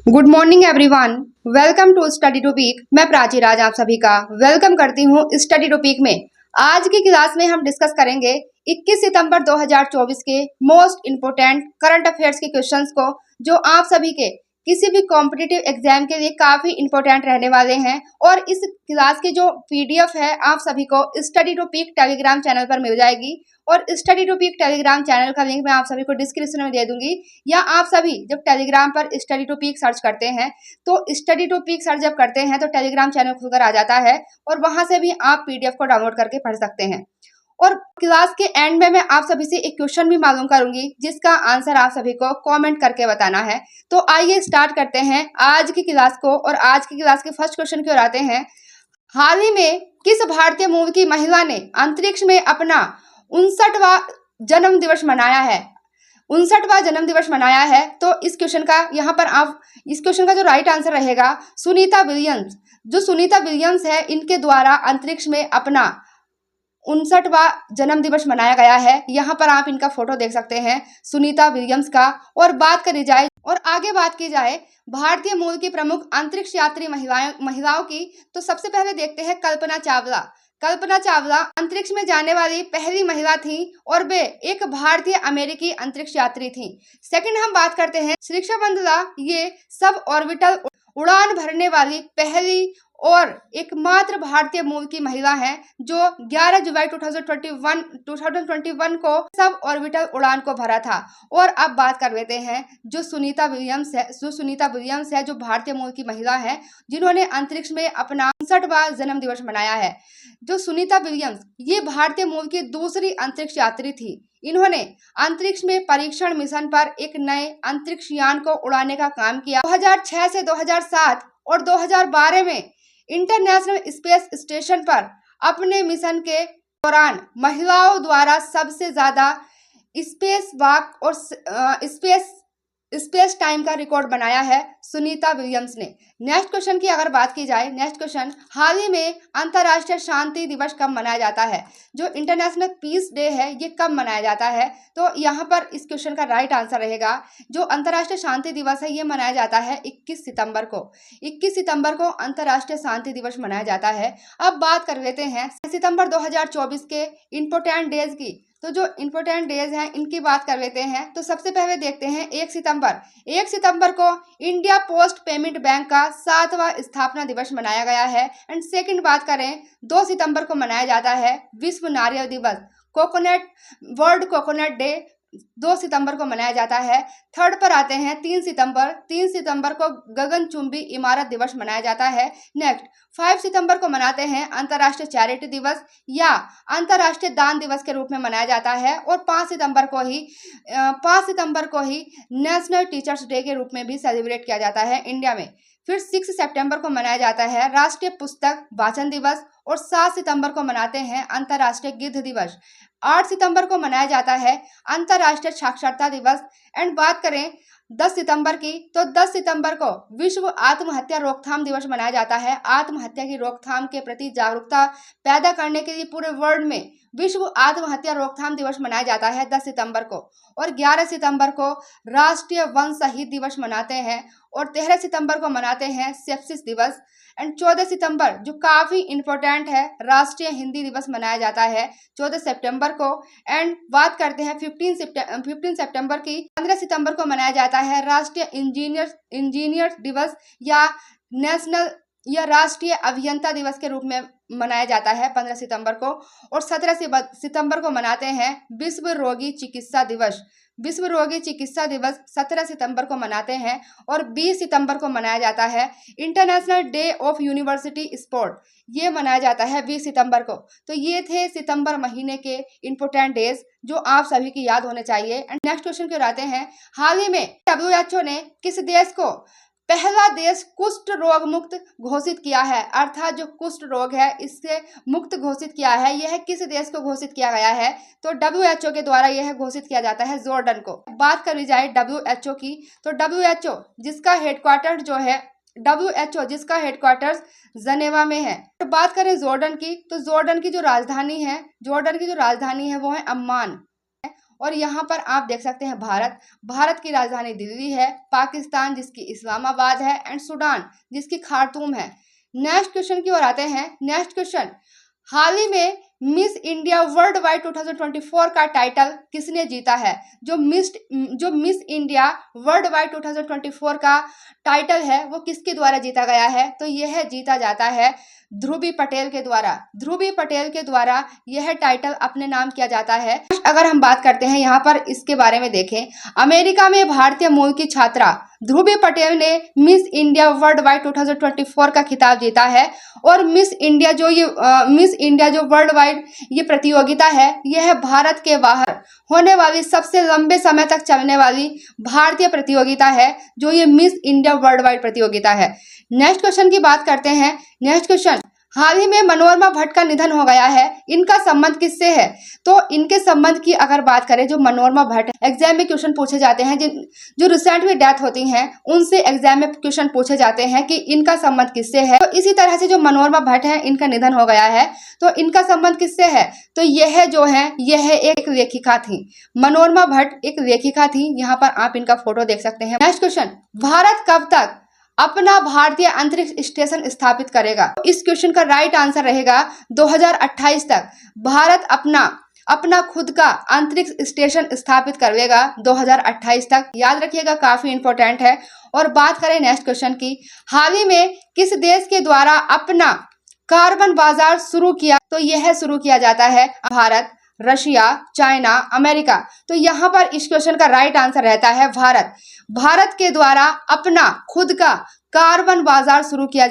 Good morning everyone. Welcome to study topic. मैं प्राची राज आप सभी का वेलकम करती हूँ स्टडी टॉपिक में। आज की क्लास में हम डिस्कस करेंगे 21 सितंबर 2024 के मोस्ट इम्पोर्टेंट करंट अफेयर्स के क्वेश्चंस को, जो आप सभी के किसी भी कॉम्पिटिटिव एग्जाम के लिए काफी इंपॉर्टेंट रहने वाले हैं। और इस क्लास की जो पीडीएफ है आप सभी को स्टडी टॉपिक टेलीग्राम चैनल पर मिल जाएगी, और स्टडी टॉपिक टेलीग्राम चैनल का लिंक मैं आप सभी को डिस्क्रिप्शन में दे दूंगी। या आप सभी जब टेलीग्राम पर स्टडी टॉपिक सर्च करते हैं तो स्टडी टॉपिक सर्च जब करते हैं तो टेलीग्राम चैनल खुलकर आ जाता है, और वहां से भी आप पीडीएफ को डाउनलोड करके पढ़ सकते हैं। और क्लास के एंड में मैं आप सभी से एक क्वेश्चन भी मालूम करूंगी, जिसका आंसर आप सभी को कमेंट करके बताना है। तो आइए स्टार्ट करते हैं आज की क्लास को। और आज की क्लास के फर्स्ट क्वेश्चन की ओर आते हैं। हाल ही में किस भारतीय मूल की महिला ने अंतरिक्ष में अपना 59वां जन्म दिवस मनाया है? 59वां जन्म दिवस मनाया है। तो इस क्वेश्चन का यहाँ पर आप इस क्वेश्चन का जो राइट आंसर रहेगा सुनीता विलियम्स। जो सुनीता विलियम्स है, इनके द्वारा अंतरिक्ष में अपना 59वां जन्म दिवस मनाया गया है। यहाँ पर आप इनका फोटो देख सकते हैं सुनीता विलियम्स का। और बात करी जाए और आगे बात की जाए भारतीय मूल की प्रमुख अंतरिक्ष यात्री महिलाओं की, तो सबसे पहले देखते हैं कल्पना चावला। कल्पना चावला अंतरिक्ष में जाने वाली पहली महिला थी और वे एक भारतीय अमेरिकी अंतरिक्ष यात्री थी। सेकंड हम बात करते हैं शिरीषा बंदला। ये सब ऑर्बिटल उड़ान भरने वाली पहली और एकमात्र भारतीय मूल की महिला है, जो 11 जुलाई 2021 को सब ऑर्बिटल उड़ान को भरा था। और अब बात कर लेते हैं जो सुनीता विलियम्स है, जो भारतीय मूल की महिला है, जिन्होंने अंतरिक्ष में अपना 59वां जन्म दिवस मनाया है। जो सुनीता विलियम्स ये भारतीय मूल की दूसरी अंतरिक्ष यात्री थी। इन्होंने अंतरिक्ष में परीक्षण मिशन पर एक नए अंतरिक्ष यान को उड़ाने का काम किया। 2006 से 2007 और 2012 में इंटरनेशनल स्पेस स्टेशन पर अपने मिशन के दौरान महिलाओं द्वारा सबसे ज्यादा स्पेस वॉक और स्पेस टाइम का रिकॉर्ड बनाया है सुनीता विलियम्स ने। नेक्स्ट क्वेश्चन की अगर बात की जाए, नेक्स्ट क्वेश्चन, हाल ही में अंतर्राष्ट्रीय शांति दिवस कब मनाया जाता है? जो इंटरनेशनल पीस डे है ये कब मनाया जाता है? तो यहाँ पर इस क्वेश्चन का राइट आंसर रहेगा जो अंतर्राष्ट्रीय शांति दिवस है ये मनाया जाता है 21 सितंबर को। 21 सितंबर को अंतर्राष्ट्रीय शांति दिवस मनाया जाता है। अब बात कर लेते हैं सितंबर 2024 के इम्पोर्टेंट डेज की। तो जो इम्पोर्टेंट डेज हैं इनकी बात कर लेते हैं। तो सबसे पहले देखते हैं 1 सितंबर को इंडिया पोस्ट पेमेंट बैंक का 7वां स्थापना दिवस मनाया गया है। एंड सेकंड बात करें 2 सितंबर को मनाया जाता है विश्व नारियल दिवस, वर्ल्ड कोकोनट डे 2 सितंबर को मनाया जाता है। थर्ड पर आते हैं 3 सितंबर को गगनचुंबी इमारत दिवस मनाया जाता है। नेक्स्ट 5 सितंबर को मनाते हैं अंतर्राष्ट्रीय चैरिटी दिवस या अंतर्राष्ट्रीय दान दिवस के रूप में मनाया जाता है। और 5 सितंबर को ही नेशनल टीचर्स डे के रूप में भी सेलिब्रेट किया जाता है इंडिया में। फिर 6 सितंबर को मनाया जाता है राष्ट्रीय पुस्तक वाचन दिवस। और 7 सितंबर को मनाते हैं अंतर्राष्ट्रीय गिद्ध दिवस। 8 सितंबर को मनाया जाता है अंतर्राष्ट्रीय साक्षरता दिवस। एंड बात करें 10 सितंबर की, तो 10 सितंबर को विश्व आत्महत्या रोकथाम दिवस मनाया जाता है। आत्महत्या की रोकथाम के प्रति जागरूकता पैदा करने के लिए पूरे वर्ल्ड में विश्व आत्महत्या रोकथाम दिवस मनाया जाता है 10 सितंबर को। और 11 सितंबर को राष्ट्रीय वन शहीद दिवस मनाते हैं। और 13 सितंबर को मनाते हैं सेप्सिस दिवस। एंड 14 सितंबर जो काफी इंपॉर्टेंट है, राष्ट्रीय हिंदी दिवस मनाया जाता है 14 सितंबर को। एंड बात करते हैं 15 सितंबर की। 15 सितंबर को मनाया जाता है राष्ट्रीय इंजीनियर दिवस या राष्ट्रीय अभियंता दिवस के रूप में मनाया जाता है 15 सितंबर को। और 17 सितंबर को मनाते हैं विश्व रोगी चिकित्सा दिवस। 17 सितंबर को मनाते हैं। और 20 सितंबर को मनाया जाता है international day of university sport, ये मनाया जाता है 20 सितंबर को। तो ये थे सितंबर महीने के इंपोर्टेंट डेज जो आप सभी की याद होने चाहिए। एंड नेक्स्ट क्वेश्चन की ओर आते हैं। हाल ही में WHO ने किस देश को पहला देश कुष्ठ रोग मुक्त घोषित किया है? अर्थात जो कुष्ठ रोग है इससे मुक्त घोषित किया है, यह किस देश को घोषित किया गया है? तो WHO के द्वारा यह घोषित किया जाता है जॉर्डन को। बात करी जाए WHO की, तो WHO जिसका हेडक्वार्टर्स जनेवा में है। तो बात करें जॉर्डन की, तो जॉर्डन की जो राजधानी है वो है अम्मान। और यहाँ पर आप देख सकते हैं भारत की राजधानी दिल्ली है, पाकिस्तान जिसकी इस्लामाबाद है एंड सूडान जिसकी खार्तूम है। नेक्स्ट क्वेश्चन की ओर आते हैं। नेक्स्ट क्वेश्चन, हाल ही में मिस इंडिया वर्ल्ड वाइड 2024 का टाइटल किसने जीता है? जो मिस इंडिया वर्ल्ड वाइड 2024 का टाइटल है वो किसके द्वारा जीता गया है? तो यह जीता जाता है ध्रुवी पटेल के द्वारा। ध्रुवी पटेल के द्वारा यह टाइटल अपने नाम किया जाता है। अगर हम बात करते हैं यहाँ पर इसके बारे में देखें, अमेरिका में भारतीय मूल की छात्रा ध्रुवी पटेल ने मिस इंडिया वर्ल्ड वाइड 2024 का खिताब जीता है। और मिस इंडिया जो वर्ल्ड वाइड ये प्रतियोगिता है, यह भारत के बाहर होने वाली सबसे लंबे समय तक चलने वाली भारतीय प्रतियोगिता है, जो ये मिस इंडिया वर्ल्ड वाइड प्रतियोगिता है। नेक्स्ट क्वेश्चन की बात करते हैं। नेक्स्ट क्वेश्चन, हाल ही में मनोरमा भट्ट का निधन हो गया है, इनका संबंध किससे है? तो इनके संबंध की अगर बात करें, जो मनोरमा भट्ट एग्जाम में क्वेश्चन पूछे जाते हैं, जो रिसेंट में डेथ होती हैं उनसे एग्जाम में क्वेश्चन पूछे जाते हैं कि इनका संबंध किससे है। तो इसी तरह से जो मनोरमा भट्ट है, इनका निधन हो गया है, तो इनका संबंध किससे है? तो यह एक लेखिका थी। मनोरमा भट्ट एक लेखिका थी। यहाँ पर आप इनका फोटो देख सकते हैं। नेक्स्ट क्वेश्चन, भारत कब तक अपना भारतीय अंतरिक्ष स्टेशन स्थापित करेगा? इस क्वेश्चन का राइट आंसर रहेगा 2028 तक भारत अपना खुद का अंतरिक्ष स्टेशन स्थापित करेगा 2028 तक। याद रखिएगा, काफी इंपॉर्टेंट है। और बात करें नेक्स्ट क्वेश्चन की, हाल ही में किस देश के द्वारा अपना कार्बन बाजार शुरू किया? तो यह शुरू किया जाता है भारत, रशिया, चाइना, अमेरिका। तो यहाँ पर इस क्वेश्चन का राइट आंसर रहता है भारत के द्वारा अपना खुद का कार्बन बाजार शुरू किया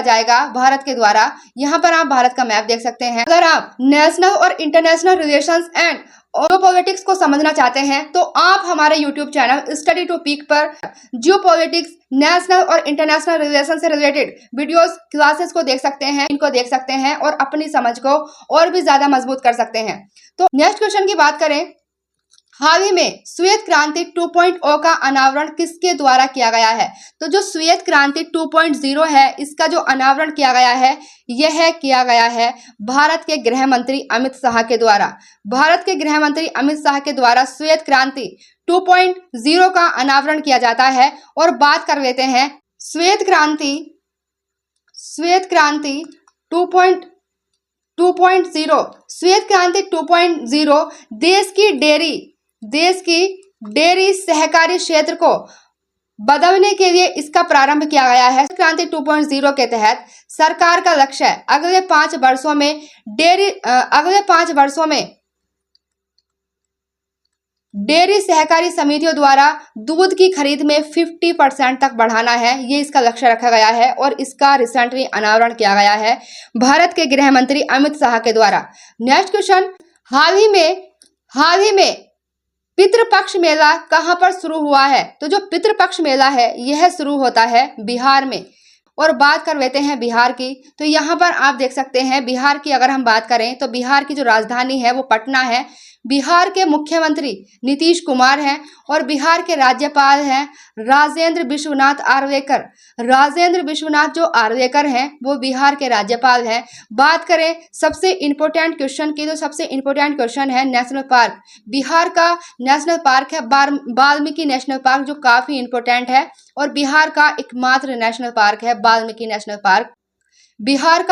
जाएगा भारत के द्वारा। यहाँ पर आप भारत का मैप देख सकते हैं। अगर आप नेशनल और इंटरनेशनल रिलेशंस एंड जियोपॉलिटिक्स को समझना चाहते हैं तो आप हमारे YouTube channel study to peak पर जियोपॉलिटिक्स, नेशनल और इंटरनेशनल रिलेशन से रिलेटेड वीडियोस क्लासेस को देख सकते हैं, इनको देख सकते हैं और अपनी समझ को और भी ज्यादा मजबूत कर सकते हैं। तो नेक्स्ट क्वेश्चन की बात करें, हाल ही में श्वेत क्रांति 2.0 का अनावरण किसके द्वारा किया गया है? तो जो श्वेत क्रांति 2.0 है, इसका जो अनावरण किया गया है, यह किया गया है भारत के गृह मंत्री अमित शाह के द्वारा। भारत के गृह मंत्री अमित शाह के द्वारा श्वेत क्रांति 2.0 का अनावरण किया जाता है। और बात कर लेते हैं श्वेत क्रांति 2.0। श्वेत क्रांति 2.0 देश की डेयरी सहकारी क्षेत्र को बदलने के लिए इसका प्रारंभ किया गया है। क्रांति 2.0 के तहत सरकार का लक्ष्य है अगले 5 वर्षों में डेयरी सहकारी समितियों द्वारा दूध की खरीद में 50% तक बढ़ाना है। ये इसका लक्ष्य रखा गया है और इसका रिसेंटली अनावरण किया गया है भारत के गृह मंत्री अमित शाह के द्वारा। नेक्स्ट क्वेश्चन, हाल ही में पितृपक्ष मेला कहां पर शुरू हुआ है? तो जो पितृपक्ष मेला है यह शुरू होता है बिहार में। और बात कर लेते हैं बिहार की, तो यहाँ पर आप देख सकते हैं बिहार की अगर हम बात करें तो बिहार की जो राजधानी है वो पटना है। बिहार के मुख्यमंत्री नीतीश कुमार हैं और बिहार के राज्यपाल हैं राजेंद्र विश्वनाथ आर्लेकर। राजेंद्र विश्वनाथ जो आर्लेकर हैं वो बिहार के राज्यपाल हैं। बात करें सबसे इम्पोर्टेंट क्वेश्चन की, तो सबसे इम्पोर्टेंट क्वेश्चन है नेशनल पार्क। बिहार का नेशनल पार्क है वाल्मीकि नेशनल पार्क, जो काफी इम्पोर्टेंट है और बिहार का एकमात्र नेशनल पार्क है वाल्मीकि नेशनल पार्क। बिहार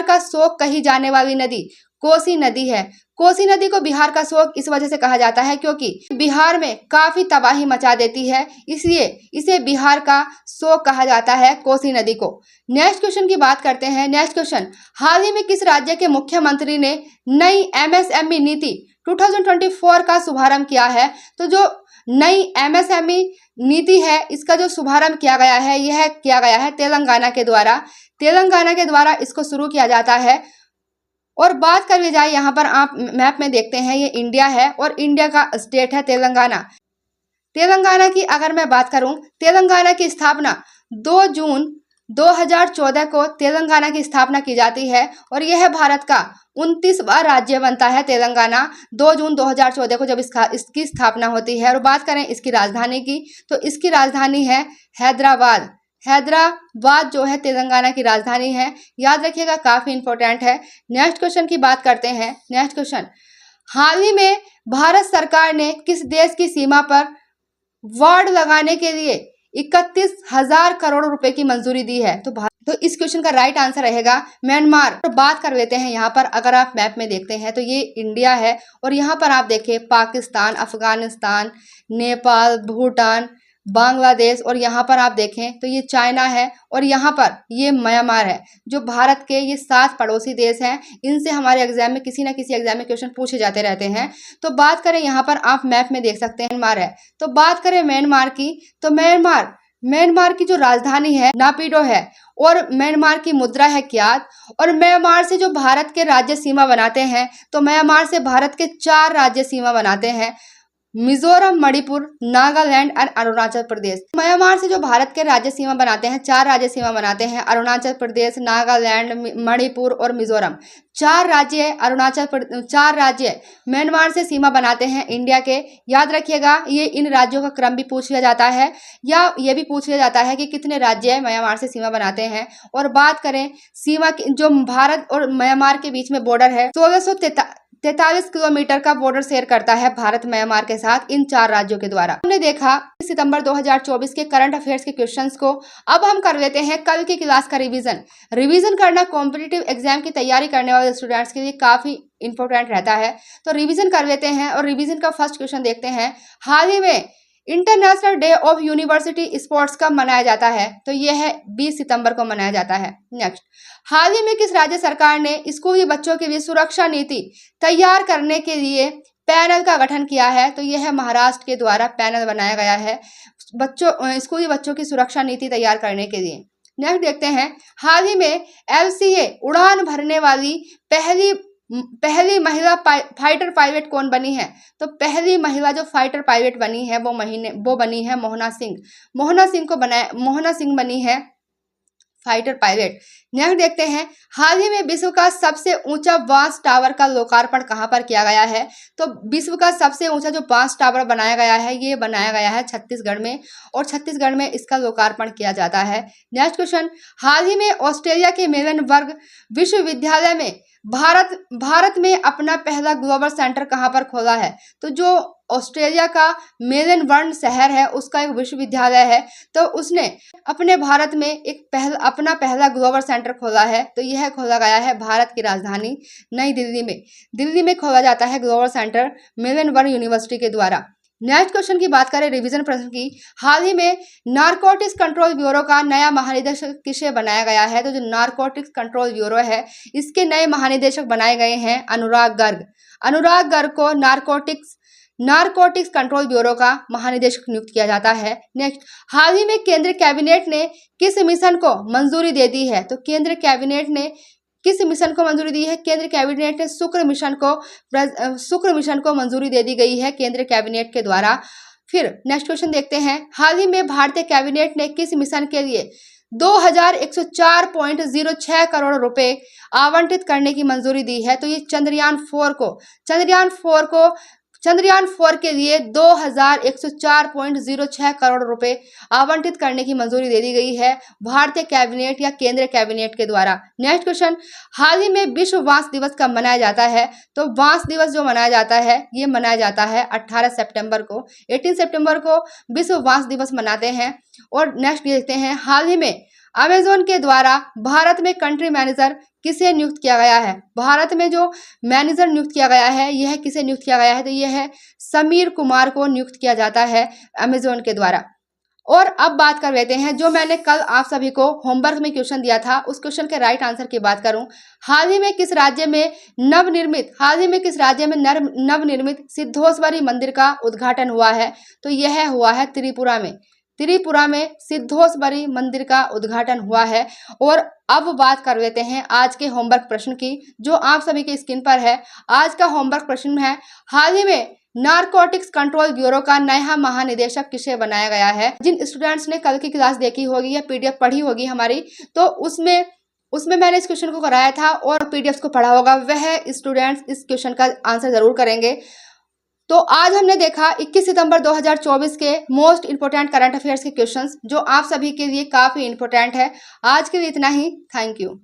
का शोक कही जाने वाली नदी कोसी नदी है। कोसी नदी को बिहार का शोक इस वजह से कहा जाता है क्योंकि बिहार में काफी तबाही मचा देती है, इसलिए इसे बिहार का शोक कहा जाता है कोसी नदी को। नेक्स्ट क्वेश्चन की बात करते हैं। नेक्स्ट क्वेश्चन, हाल ही में किस राज्य के मुख्यमंत्री ने नई एमएसएमई नीति 2024 का शुभारंभ किया है? तो जो नई एमएसएमई नीति है इसका जो शुभारंभ किया गया है यह किया गया है तेलंगाना के द्वारा। तेलंगाना के द्वारा इसको शुरू किया जाता है। और बात कर ली जाए, यहाँ पर आप मैप में देखते हैं ये इंडिया है और इंडिया का स्टेट है तेलंगाना। तेलंगाना की अगर मैं बात करूं, तेलंगाना की स्थापना 2 जून 2014 को तेलंगाना की स्थापना की जाती है और यह भारत का 29वां राज्य बनता है तेलंगाना 2 जून 2014 को जब इसकी स्थापना होती है। और बात करें इसकी राजधानी की, तो इसकी राजधानी है हैदराबाद। हैदराबाद जो है तेलंगाना की राजधानी है। याद रखिएगा, काफी इंपॉर्टेंट है। नेक्स्ट क्वेश्चन की बात करते हैं। नेक्स्ट क्वेश्चन, हाल ही में भारत सरकार ने किस देश की सीमा पर वाड़ लगाने के लिए 31,000 करोड़ रुपए की मंजूरी दी है? तो इस क्वेश्चन का राइट आंसर रहेगा म्यांमार। तो बात कर लेते हैं यहाँ पर, अगर आप मैप में देखते हैं तो ये इंडिया है और यहाँ पर आप देखें पाकिस्तान, अफगानिस्तान, नेपाल, भूटान, बांग्लादेश और यहाँ पर आप देखें तो ये चाइना है और यहाँ पर ये म्यांमार है। जो भारत के ये 7 पड़ोसी देश हैं, इनसे हमारे एग्जाम में किसी ना किसी एग्जाम में क्वेश्चन पूछे जाते रहते हैं। तो बात करें यहाँ पर, आप मैप में देख सकते हैं म्यांमार है। तो बात करें म्यांमार की, तो म्यांमार की जो राजधानी है नापिडो है और म्यांमार की मुद्रा है क्यात। और म्यांमार से जो भारत के राज्य सीमा बनाते हैं, तो म्यांमार से भारत के 4 राज्य सीमा बनाते हैं, मिजोरम, मणिपुर, नागालैंड और अरुणाचल प्रदेश। म्यांमार से जो भारत के राज्य सीमा बनाते हैं, 4 राज्य सीमा बनाते हैं, अरुणाचल प्रदेश, नागालैंड, मणिपुर और मिजोरम। 4 राज्य म्यांमार से सीमा बनाते हैं इंडिया के। याद रखिएगा, ये इन राज्यों का क्रम भी पूछ लिया जाता है या ये भी पूछ लिया जाता है कि कितने राज्य म्यांमार से सीमा बनाते हैं। और बात करें सीमा की, जो भारत और म्यांमार के बीच में बॉर्डर है, 1643 किलोमीटर का बॉर्डर शेयर करता है भारत म्यांमार के साथ इन 4 राज्यों के द्वारा। हमने देखा सितंबर 2024 के करंट अफेयर्स के क्वेश्चंस को। अब हम कर लेते हैं कल की क्लास का रिवीजन करना कॉम्पिटिटिव एग्जाम की तैयारी करने वाले स्टूडेंट्स के लिए काफी इंपॉर्टेंट रहता है। तो रिवीजन कर लेते हैं और रिवीजन का फर्स्ट क्वेश्चन देखते हैं। हाल ही में international day of university sports कब मनाया जाता है? तो यह है 20 सितंबर को मनाया जाता है। नेक्स्ट, हाल ही में किस राज्य सरकार ने स्कूली बच्चों के लिए सुरक्षा नीति तैयार करने के लिए पैनल का गठन किया है? तो यह है महाराष्ट्र के द्वारा पैनल बनाया गया है स्कूली बच्चों की सुरक्षा नीति तैयार करने के लिए। नेक्स्ट देखते हैं, हाल ही में LCA उड़ान भरने वाली पहली महिला फाइटर पायलट कौन बनी है? तो पहली महिला जो फाइटर पायलट बनी है वो बनी है मोहना सिंह बनी है फाइटर पायलट। नेक्स्ट देखते हैं, हाल ही में विश्व का सबसे ऊंचा बांस टावर का लोकार्पण कहां पर किया गया है? तो विश्व का सबसे ऊंचा जो बांस टावर बनाया गया है, ये बनाया गया है छत्तीसगढ़ में और छत्तीसगढ़ में इसका लोकार्पण किया जाता है। नेक्स्ट क्वेश्चन, हाल ही में ऑस्ट्रेलिया के मेलबर्न विश्वविद्यालय में भारत में अपना पहला ग्लोबल सेंटर कहां पर खोला है? तो जो ऑस्ट्रेलिया का मेलबर्न शहर है उसका एक विश्वविद्यालय है, तो उसने अपने भारत में अपना पहला ग्लोबल सेंटर खोला है। तो यह खोला गया है भारत की राजधानी नई दिल्ली में खोला जाता है ग्लोबल सेंटर मेलबर्न यूनिवर्सिटी के द्वारा। नेक्स्ट क्वेश्चन की बात करें रिवीजन प्रश्न की, हाल ही में नारकोटिक्स कंट्रोल ब्यूरो का नया महानिदेशक किसे बनाया गया है? तो जो नारकोटिक्स कंट्रोल ब्यूरो है इसके नए महानिदेशक बनाए गए हैं अनुराग गर्ग को नारकोटिक्स कंट्रोल ब्यूरो का महानिदेशक नियुक्त किया जाता है। नेक्स्ट, हाल ही में केंद्र कैबिनेट ने किस मिशन को मंजूरी दे दी है? तो केंद्र कैबिनेट ने किस मिशन को मंजूरी दी है? केंद्र कैबिनेट ने शुक्र मिशन को मंजूरी दे दी गई है केंद्र कैबिनेट के द्वारा। फिर नेक्स्ट क्वेश्चन देखते हैं, हाल ही में भारतीय कैबिनेट ने किस मिशन के लिए 2104.06 करोड़ रुपए आवंटित करने की मंजूरी दी है? तो ये चंद्रयान 4 के लिए 2104.06 करोड़ रुपए आवंटित करने की मंजूरी दे दी गई है भारतीय कैबिनेट या केंद्र कैबिनेट के द्वारा। नेक्स्ट क्वेश्चन, हाल ही में विश्व बांस दिवस कब मनाया जाता है? तो बांस दिवस जो मनाया जाता है ये मनाया जाता है 18 सितंबर को विश्व बांस दिवस मनाते हैं। और नेक्स्ट देखते हैं, हाल ही में अमेज़न के द्वारा भारत में कंट्री मैनेजर किसे नियुक्त किया गया है? भारत में जो मैनेजर नियुक्त किया गया है यह किसे नियुक्त किया गया है? तो यह है समीर कुमार को नियुक्त किया जाता है अमेज़न के द्वारा। और अब बात कर लेते हैं, जो मैंने कल आप सभी को होमवर्क में क्वेश्चन दिया था उस क्वेश्चन के राइट आंसर की बात करूं, हाल ही में किस राज्य में नवनिर्मित सिद्धोश्वरी मंदिर का उद्घाटन हुआ है? तो यह हुआ है त्रिपुरा में सिद्धोश्वरी मंदिर का उद्घाटन हुआ है। और अब बात कर लेते हैं आज के होमवर्क प्रश्न की, जो आप सभी के स्क्रीन पर है। आज का होमवर्क प्रश्न है, हाल ही में नारकोटिक्स कंट्रोल ब्यूरो का नया महानिदेशक किसे बनाया गया है? जिन स्टूडेंट्स ने कल की क्लास देखी होगी या PDF पढ़ी होगी हमारी, तो उसमें मैंने इस क्वेश्चन को कराया था और PDF को पढ़ा होगा, वह स्टूडेंट्स इस क्वेश्चन का आंसर जरूर करेंगे। तो आज हमने देखा 21 सितंबर 2024 के मोस्ट इंपोर्टेंट करंट अफेयर्स के क्वेश्चंस, जो आप सभी के लिए काफी इंपोर्टेंट है। आज के लिए इतना ही। Thank you.